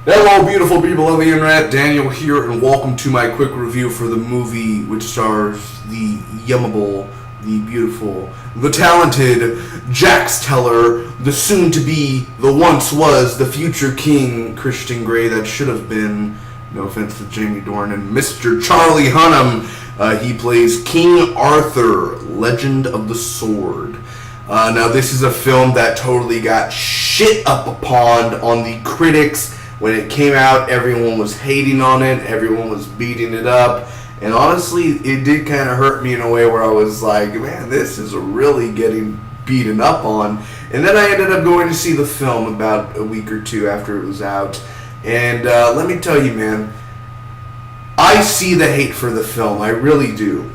Hello, beautiful people of the internet. Daniel here, and welcome to my quick review for the movie which stars the yummable, the beautiful, the talented Jax Teller, the soon-to-be, the once-was, the future king, Christian Grey that should have been, no offense to Jamie Dornan, Mr. Charlie Hunnam. He plays King Arthur, Legend of the Sword. Now, this is a film that totally got shit up upon on the critics. When it came out, everyone was hating on it, everyone was beating it up, and honestly, it did kind of hurt me in a way where I was like, man, this is really getting beaten up on. And then I ended up going to see the film about a week or two after it was out, and let me tell you, man, I see the hate for the film, I really do.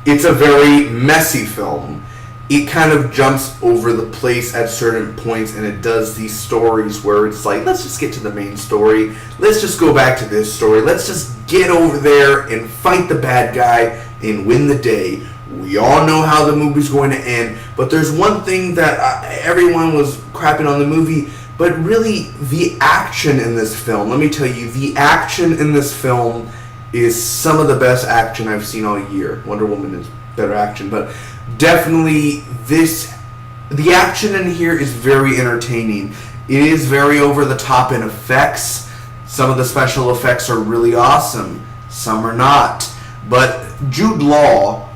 It's a very messy film. It kind of jumps over the place at certain points, and it does these stories where it's like, let's just get to the main story. Let's just go back to this story. Let's just get over there and fight the bad guy and win the day. We all know how the movie's going to end, but there's one thing that everyone was crapping on the movie, but really the action in this film. Let me tell you, the action in this film is some of the best action I've seen all year. Wonder Woman is better action, but definitely the action in here is very entertaining. It is very over the top in effects. Some of the special effects are really awesome, some are not. But Jude Law,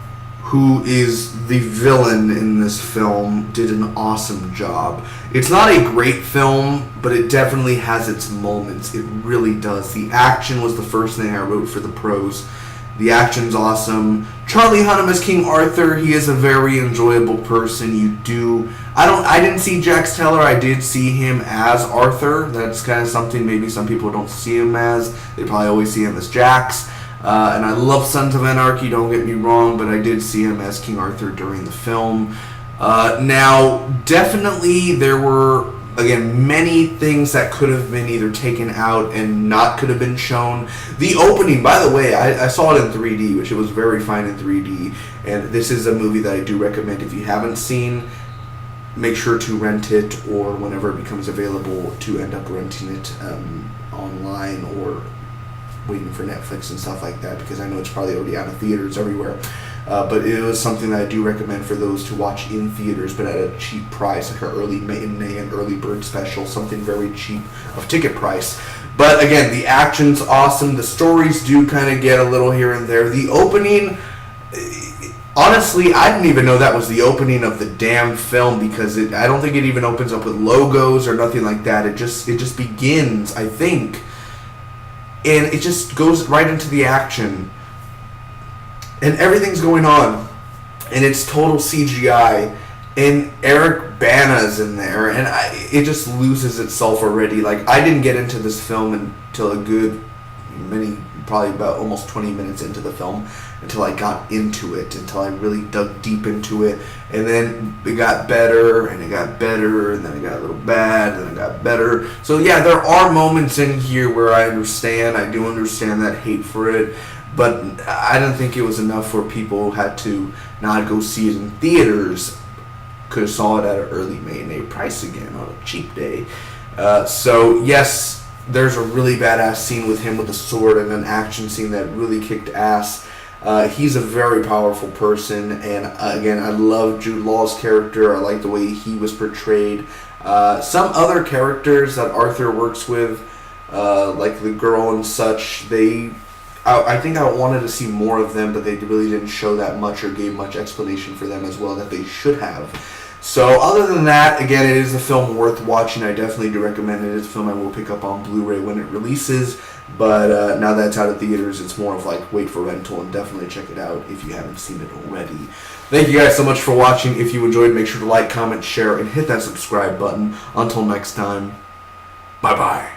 who is the villain in this film, did an awesome job. It's not a great film, but it definitely has its moments. It really does. The action was the first thing I wrote for the pros. The action's awesome. Charlie Hunnam as King Arthur, he is a very enjoyable person. I didn't see Jax Teller, I did see him as Arthur. That's kind of something maybe some people don't see him as. They probably always see him as Jax. And I love Sons of Anarchy, don't get me wrong, but I did see him as King Arthur during the film. Now, definitely there were, again, many things that could have been either taken out and not could have been shown. The opening, by the way, I saw it in 3D, which it was very fine in 3D. And this is a movie that I do recommend. If you haven't seen, make sure to rent it, or whenever it becomes available, to end up renting it online or waiting for Netflix and stuff like that, because I know it's probably already out of theaters everywhere. But it was something that I do recommend for those to watch in theaters, but at a cheap price, like an early matinee and early bird special, something very cheap of ticket price. But again, the action's awesome. The stories do kind of get a little here and there. The opening, honestly, I didn't even know that was the opening of the damn film, because I don't think it even opens up with logos or nothing like that. It just begins, I think, and it just goes right into the action. And everything's going on, and it's total CGI, and Eric Bana's in there, and it just loses itself already. Like, I didn't get into this film until probably about almost 20 minutes into the film, until I got into it, until I really dug deep into it, and then it got better, and it got better, and then it got a little bad, and then it got better. So yeah, there are moments in here where I do understand that hate for it, but I didn't think it was enough for people who had to not go see it in theaters. Could have saw it at an early matinee price again on a cheap day. So yes, there's a really badass scene with him with a sword, and an action scene that really kicked ass. He's a very powerful person, and again, I love Jude Law's character. I like the way he was portrayed. Some other characters that Arthur works with, like the girl and such, I think I wanted to see more of them, but they really didn't show that much or gave much explanation for them as well that they should have. So other than that, again, it is a film worth watching. I definitely do recommend it. It's a film I will pick up on Blu-ray when it releases, but now that it's out of theaters, it's more of like wait for rental, and definitely check it out if you haven't seen it already. Thank you guys so much for watching. If you enjoyed, make sure to like, comment, share, and hit that subscribe button. Until next time, bye-bye.